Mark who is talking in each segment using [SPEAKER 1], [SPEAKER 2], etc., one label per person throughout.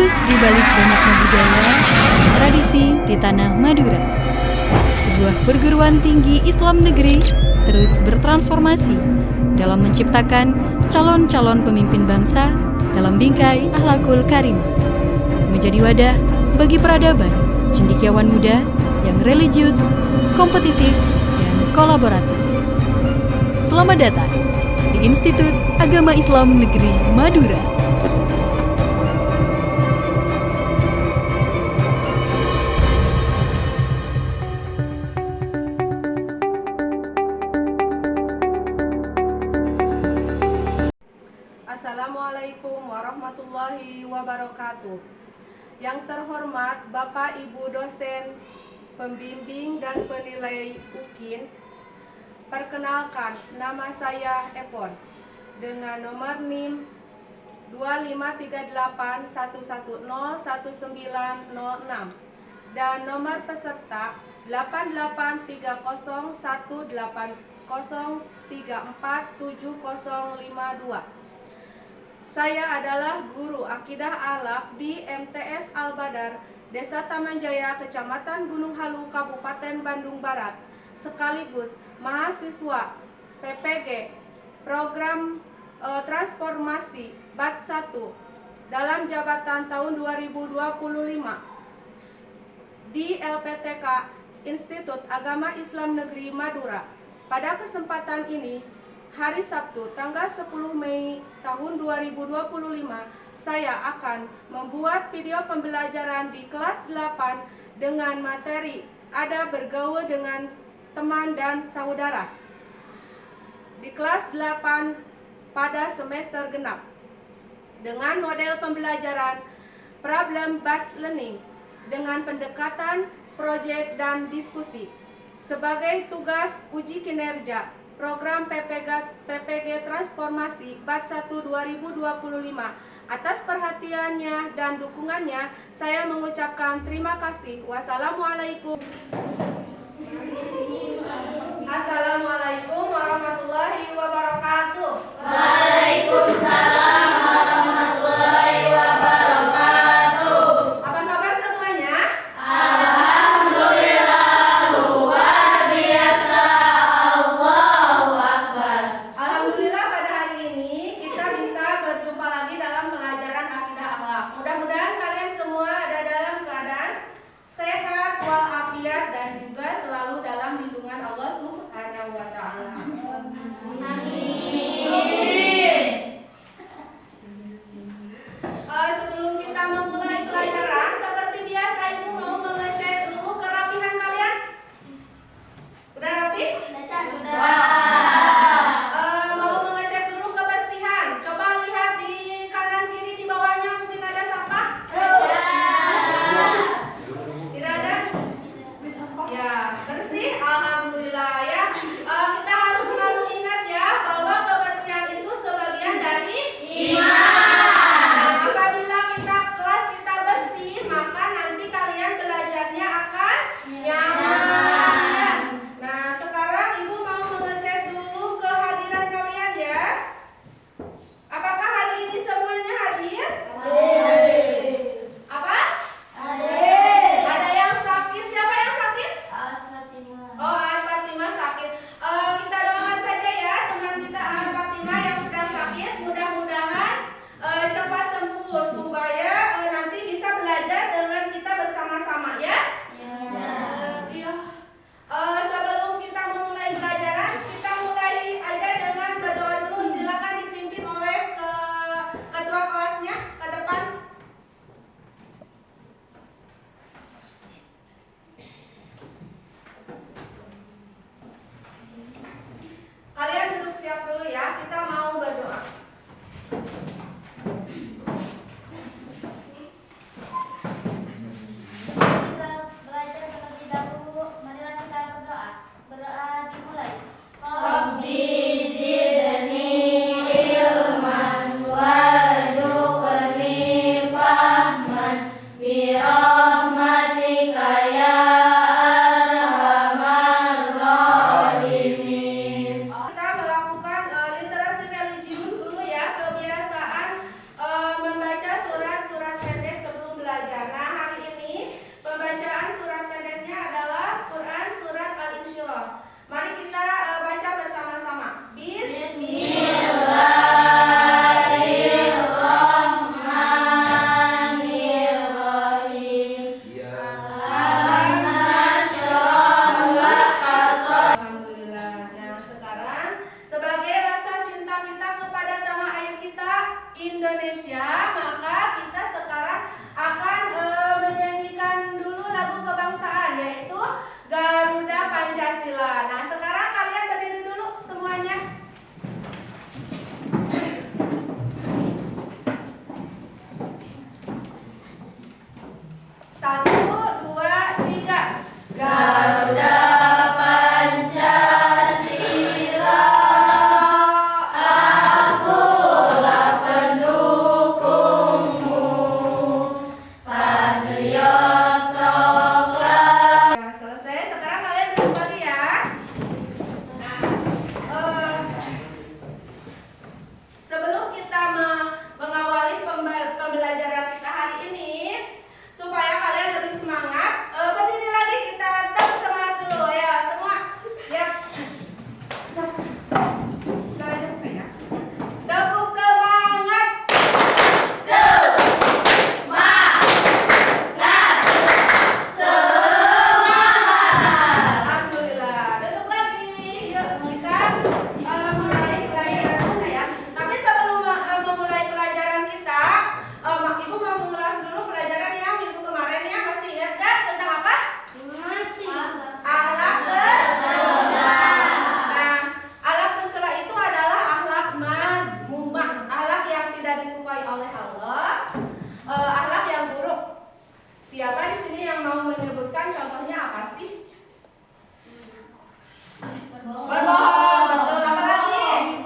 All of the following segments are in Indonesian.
[SPEAKER 1] Terus di balik banyaknya budaya, tradisi di tanah Madura, sebuah perguruan tinggi Islam negeri terus bertransformasi dalam menciptakan calon-calon pemimpin bangsa dalam bingkai akhlakul karimah, menjadi wadah bagi peradaban cendekiawan muda yang religius, kompetitif, dan kolaboratif. Selamat datang di Institut Agama Islam Negeri Madura.
[SPEAKER 2] Assalamualaikum warahmatullahi wabarakatuh. Yang terhormat Bapak Ibu dosen, pembimbing dan penilai UKIN, perkenalkan nama saya Epon dengan nomor NIM 25381101906 dan nomor peserta 8830180347052. Saya adalah guru akidah akhlak di MTS Al-Badar, Desa Taman Jaya, Kecamatan Gunung Halu, Kabupaten Bandung Barat, sekaligus mahasiswa PPG Program Transformasi Batch 1 dalam jabatan tahun 2025 di LPTK Institut Agama Islam Negeri Madura. Pada kesempatan ini, hari Sabtu tanggal 10 Mei tahun 2025, saya akan membuat video pembelajaran di kelas 8 dengan materi ada bergaul dengan teman dan saudara. Di kelas 8 pada semester genap dengan model pembelajaran problem based learning dengan pendekatan proyek dan diskusi sebagai tugas uji kinerja program PPG Transformasi Batch 1 2025. Atas perhatiannya dan dukungannya, saya mengucapkan terima kasih. Wassalamualaikum. Assalamualaikum warahmatullahi wabarakatuh.
[SPEAKER 3] Waalaikumsalam warahmatullahi wabarakatuh.
[SPEAKER 2] Apa kabar semuanya?
[SPEAKER 3] Alhamdulillah, luar biasa. Allahu Akbar.
[SPEAKER 2] Alhamdulillah, pada hari ini kita bisa berjumpa lagi dalam pelajaran akidah akhlak. Mudah-mudahan kalian semua ada dalam keadaan sehat walafiat dan juga selalu dalam lindungan Allah Subhanahu wa Indonesia, maka kita sekarang akan menyanyikan dulu lagu kebangsaan, yaitu Garuda Pancasila. Nah, sekarang kalian berdiri dulu semuanya. Satu, dua, tiga.
[SPEAKER 3] Garuda Pancasila, akulah pendukungmu, patriot proklamasi.
[SPEAKER 2] Nah, selesai. Sekarang kalian duduk lagi ya. Nah, sebelum kita mengawali pembelajaran kita hari ini, supaya kalian lebih semangat, berdiri lagi, kita tepuk semangat dulu ya semua. Ya. Suaranya bukan ya. Tepuk semangat. Alhamdulillah. Duduk lagi. Yuk kita mulai pelajaran kita ya. Tapi sebelum memulai pelajaran kita, Ibu mau mengulas dulu pelajaran yang minggu kemarin ya. Masih ingat gak tentang apa?
[SPEAKER 3] Masih.
[SPEAKER 2] Akhlak tercela. Nah, akhlak tercela itu adalah akhlak mazmumah, akhlak yang tidak disukai oleh Allah, akhlak yang buruk. Siapa di sini yang mau menyebutkan contohnya apa sih? Berbohong, betul. Apa lagi?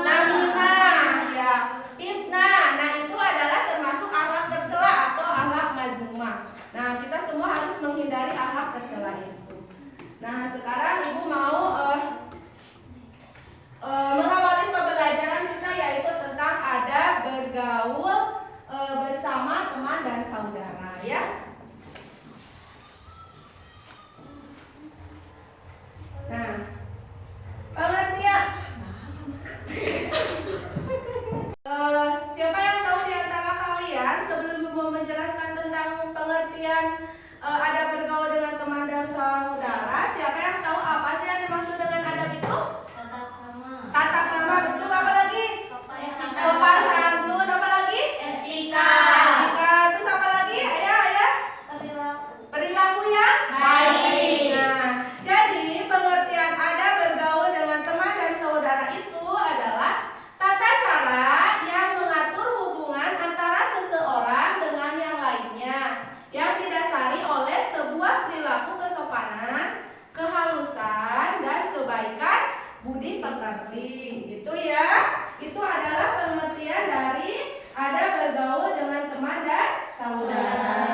[SPEAKER 2] Namimah, ya. Fitnah. Nah, itu adalah termasuk akhlak tercela atau akhlak mazmumah. Nah, kita semua harus menghindari akhlak tercela itu. Nah, sekarang Ibu mau mengawali pembelajaran kita, yaitu tentang adab bergaul bersama teman dan saudara ya. Nah, pengertian. Siapa yang tahu di antara kalian, sebelum Ibu mau menjelaskan tentang pengertian adab bergaul dengan teman dan saudara, siapa yang tahu apa sih yang dimaksud dengan adab itu? Tata krama, betul. Apa lagi? Sopan santun. Apa lagi?
[SPEAKER 3] Etika.
[SPEAKER 2] Etika. Terus apa lagi? Ayah. Perilaku yang
[SPEAKER 3] Baik.
[SPEAKER 2] Nah, jadi pengertian adab bergaul dengan teman dan saudara itu adalah tata cara yang mengatur hubungan antara seseorang dengan yang lainnya, yang didasari oleh sebuah perilaku kesopanan, kehalusan, dan kebaikan budi pekerti. Gitu ya. Itu adalah pengertian dari adab bergaul dengan teman dan saudara.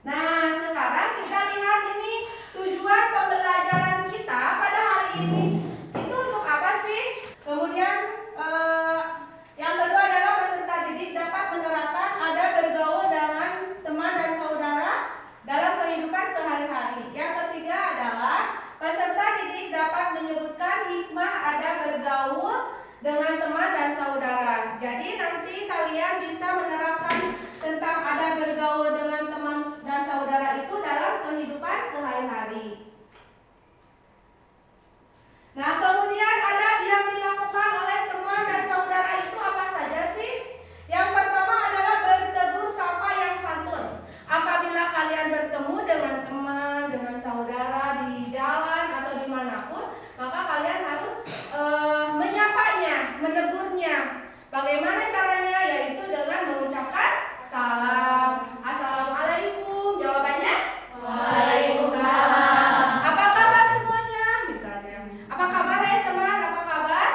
[SPEAKER 2] Nah, sekarang kita lihat ini tujuan pembelajaran kita pada hari ini. Itu untuk apa sih? Kemudian yang kedua adalah peserta didik dapat menerapkan adab bergaul dengan teman dan saudara dalam kehidupan sehari-hari. Yang ketiga adalah peserta didik dapat menyebutkan hikmah adab bergaul dengan teman dan saudara. Jadi nanti kalian bisa menerapkan tentang adab bergaul dengan teman dan saudara itu dalam kehidupan sehari-hari. Nah, kemudian adab yang dilakukan oleh teman dan saudara itu apa saja sih? Yang pertama adalah bertegur sapa yang santun. Apabila kalian bertemu dengan teman, dengan saudara di jalan atau dimanapun, maka kalian harus menyapanya, menegurnya. Bagaimana caranya? Yaitu dengan mengucapkan salam. Assalamualaikum. Jawabannya?
[SPEAKER 3] Waalaikumsalam.
[SPEAKER 2] Apa kabar semuanya? Misalnya, apa kabar ya teman? Apa kabar?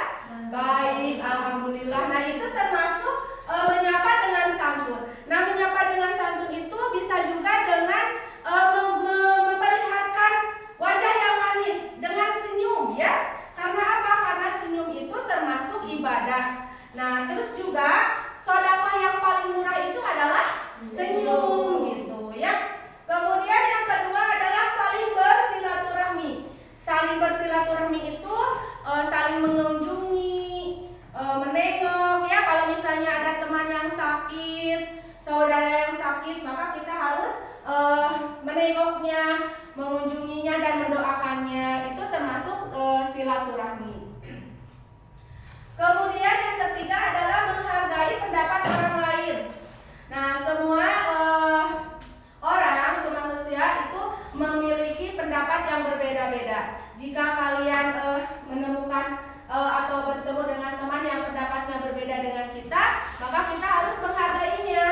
[SPEAKER 2] Baik, alhamdulillah. Nah, itu termasuk menyapa dengan santun. Nah, menyapa dengan santun itu bisa juga dengan memperlihatkan wajah yang manis dengan senyum ya. Karena apa? Karena senyum itu termasuk ibadah. Nah, terus juga sedekah yang paling murah itu adalah senyum gitu ya. Kemudian yang kedua adalah saling bersilaturahmi. Saling bersilaturahmi itu saling mengunjungi, menengok ya. Kalau misalnya ada teman yang sakit, saudara yang sakit, maka kita harus menengoknya, mengunjunginya dan mendoakannya. Itu termasuk silaturahmi. Kemudian berbeda-beda. Jika kalian menemukan atau bertemu dengan teman yang pendapatnya berbeda dengan kita, maka kita harus menghargainya.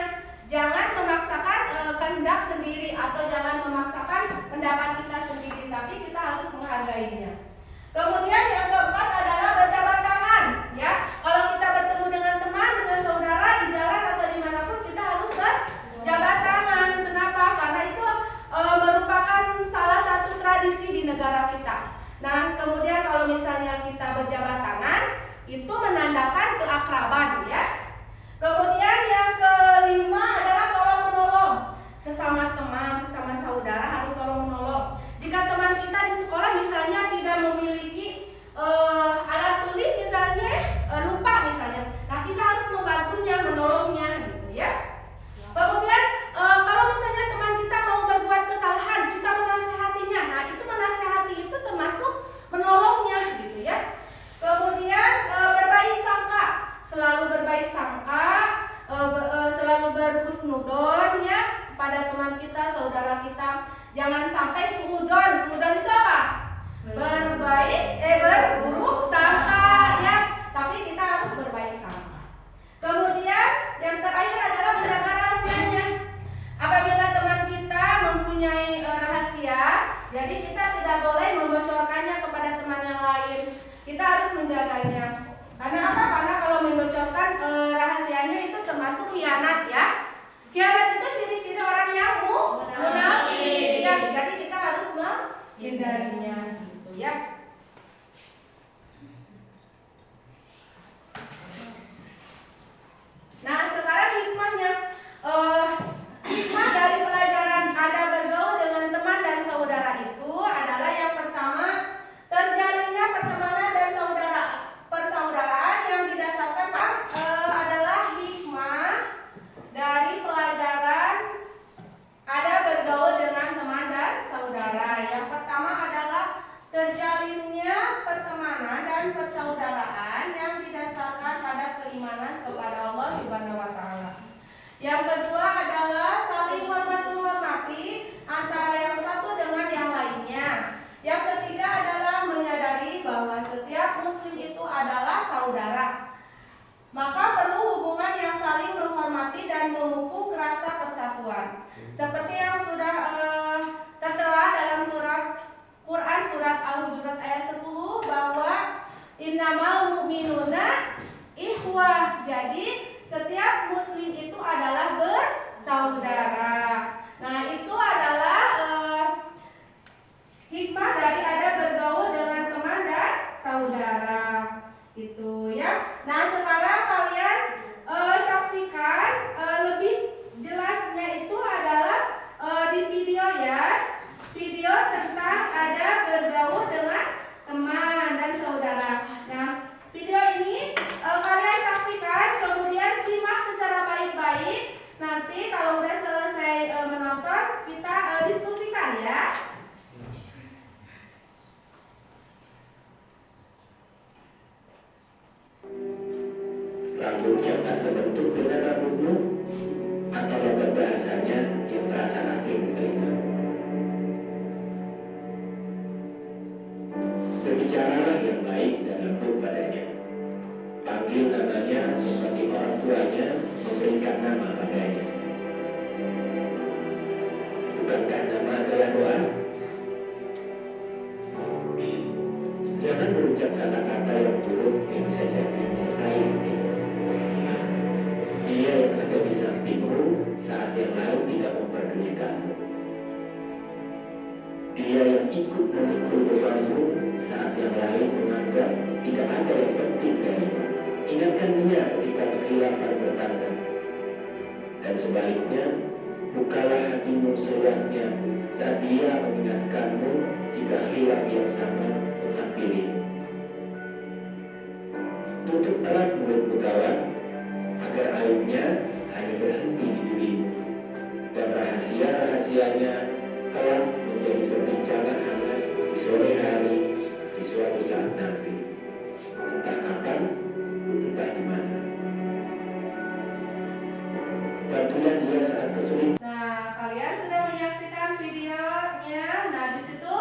[SPEAKER 2] Jangan memaksakan kehendak sendiri atau jangan memaksakan pendapat kita sendiri, tapi kita harus menghargainya. Kemudian yang keempat adalah berjabat tangan, ya. Kalau kita bertemu dengan teman, dengan saudara di jalan atau dimanapun, kita harus berjabat tangan. Kenapa? Karena itu merupakan salah satu tradisi di negara kita. Nah, kemudian kalau misalnya kita berjabat tangan, itu menandakan keakraban, ya. Kemudian yang kelima adalah tolong menolong. Sesama teman, sesama saudara harus tolong menolong. Jika teman kita di sekolah misalnya tidak memiliki alat tulis misalnya, lupa misalnya, nah kita harus membantunya, menolongnya, gitu ya. Kemudian kalau misalnya teman kita mau berbuat kesalahan, kita menasehatinya. Nah, itu menasehati itu termasuk menolongnya, gitu ya. Kemudian berbaik sangka, selalu berbaik sangka, selalu berhusnudon, ya, kepada teman kita, saudara kita. Jangan sampai suudon. Suudon itu apa? Berburuk sangka, ya. Tapi kita harus berbaik sangka. Kemudian yang terakhir adalah menjaga rahasianya. Apabila teman kita mempunyai rahasia, jadi kita tidak boleh membocorkannya kepada teman yang lain. Kita harus menjaganya. Karena apa? Karena kalau membocorkan rahasianya itu termasuk khianat, ya. Khianat itu ciri-ciri orang yang munafik. Ya, jadi kita harus menghindarinya, gitu ya. Nah, sekarang hikmahnya. Hikmah dari pelajaran ada bergaul dengan teman dan saudara itu adalah yang pertama, terjalinnya pertemanan dan persaudaraan yang didasarkan adalah hikmah dari pelajaran ada bergaul dengan teman dan saudara. Yang pertama adalah terjalinnya pertemanan dan persaudaraan yang didasarkan pada keimanan kepada Allah Subhanahu wa taala. Yang kedua adalah saling hormat menghormati antara yang satu dengan yang lainnya. Yang ketiga adalah menyadari bahwa setiap muslim itu adalah saudara. Maka perlu hubungan yang saling menghormati dan memupuk rasa persatuan. Seperti yang sudah tertera dalam surat Quran surat Al-Hujurat ayat 10 bahwa innamal mu'minuna ikhwah. Jadi setiap muslim itu adalah bersaudara. Nah, itu adalah hikmah dari ada bergaul dengan teman dan saudara. Itu ya. Nah, sekarang kalian saksikan lebih jelasnya itu adalah di video ya. Video tentang ada bergaul dengan teman dan saudara. Nah, video ini kalian saksikan, kemudian simak secara baik-baik. Nanti kalau udah selesai menonton, kita diskusikan ya.
[SPEAKER 4] Rambut yang tak sebentuk dengan rambutmu, atau logat bahasanya yang terasa asing di telinga. Berbicaralah yang baik dan lembut padanya. Panggil namanya seperti orang tuanya memberikan nama padanya. Bukankah nama adalah doa? Jangan berucap kata-kata yang buruk yang bisa jadi melukai hatinya. Dia yang ada di sampingmu saat yang lain tidak memperdulikanmu. Dia yang ikut memikul bebanmu saat yang lain menganggap tidak ada yang penting darimu. Ingatkan dia ketika kekhilafan bertanda. Dan sebaliknya, bukalah hatimu seluasnya saat dia mengingatkanmu jika khilaf yang sama menghampirimu. Tutup erat mulut begawan agar aibnya hanya berhenti di dirimu, dan rahasia-rahasianya kelak menjadi perbincangan hangat di sore hari di suatu saat nanti, entah kapan, entah di mana. Bantulah dia saat kesulitan.
[SPEAKER 2] Nah, kalian sudah menyaksikan videonya. Nah, di situ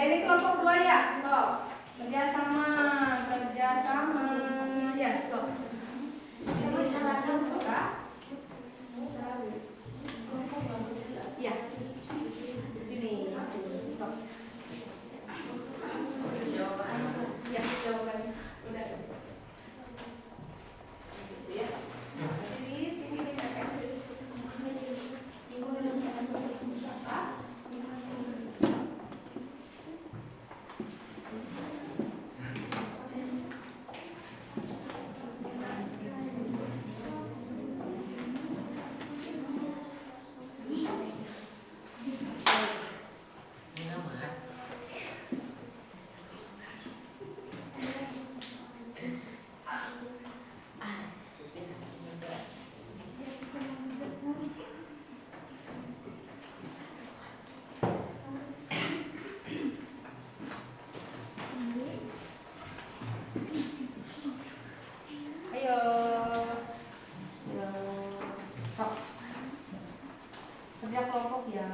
[SPEAKER 2] ini kelompok 2 ya. So, kerjasama ya. So, ini syaratkan apa? Ya, di sini. So, ya jawaban udah. Ya. Jadi sini kita kan. Ayo. Sok. Kerja kelompok ya.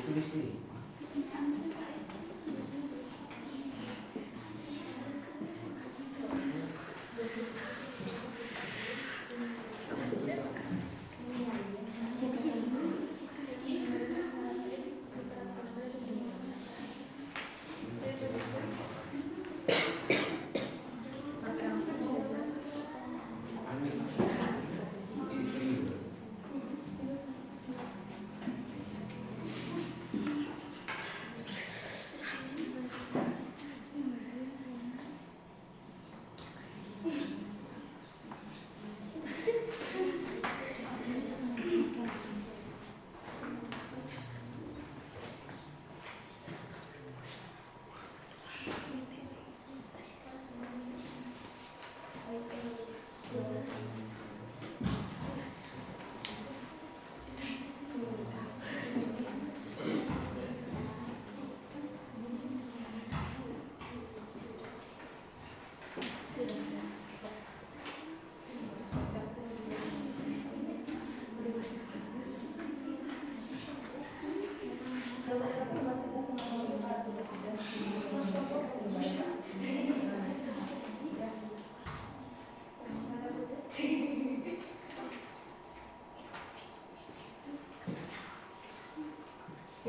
[SPEAKER 5] Tulis diri.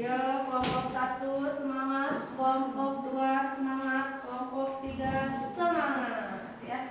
[SPEAKER 5] Yo, kelompok 1 semangat, kelompok 2 semangat, kelompok 3 semangat ya.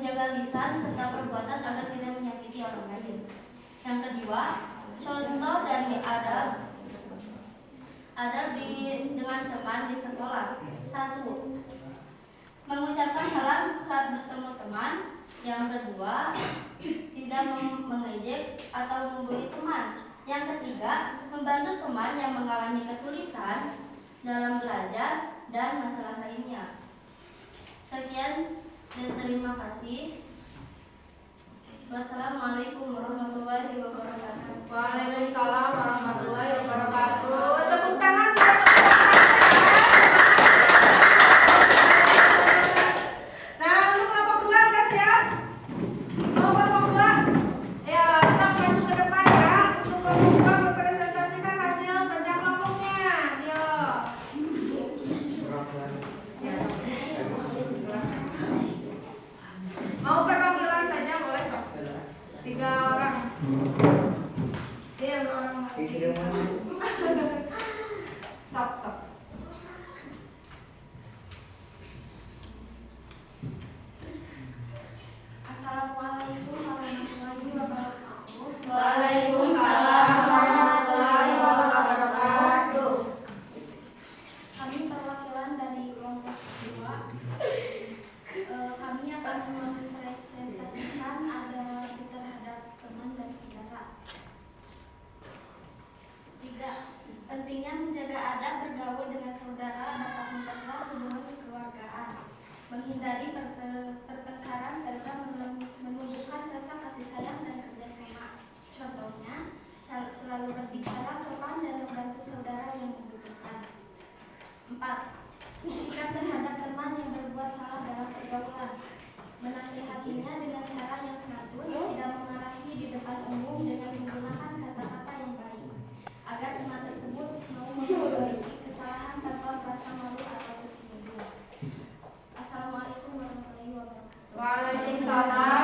[SPEAKER 3] menjaga lisan serta perbuatan agar tidak menyakiti orang lain. Yang kedua, contoh dari adab dengan teman di sekolah. 1. Mengucapkan salam saat bertemu teman. Yang kedua, tidak mengejek atau membuli teman. Yang ketiga, membantu teman yang mengalami kesulitan dalam belajar dan masalah lainnya. Sekian dan terima kasih. Wassalamualaikum warahmatullahi wabarakatuh.
[SPEAKER 2] Waalaikumsalam warahmatullahi wabarakatuh. Tepuk tangan. Nah, untuk kelompok 2 udah siap? Mau kelompok 2? Ya, langsung maju ke depan ya. Untuk kelompok 2 mempresentasikan hasil kerja kelompoknya. Yo. Mau perwakilan saja boleh sok. 3 orang. Dia orang masih. Sok.
[SPEAKER 3] Assalamualaikum warahmatullahi wabarakatuh.
[SPEAKER 2] Waalaikumsalam warahmatullahi wabarakatuh.
[SPEAKER 3] Kami perwakilan dari kelompok 2. Kami akan mempresentasikan adab terhadap teman dan saudara. 3. Pentingnya menjaga adab bergaul dengan saudara dapat memperkuat hubungan kekeluargaan, menghindari pertengkaran serta menumbuhkan rasa kasih sayang dan kerjasama. Contohnya, selalu berbicara sopan dan membantu saudara yang membutuhkan. 4. Sikap terhadap teman yang berbuat salah dalam pergaulan, menasihatinya dengan cara yang santun, tidak memarahi di depan umum dengan menggunakan kata-kata yang baik, agar teman tersebut mau memperbaiki kesalahan tanpa merasa malu atau tersinggung. Assalamualaikum warahmatullahi wabarakatuh.
[SPEAKER 2] Waalaikumsalam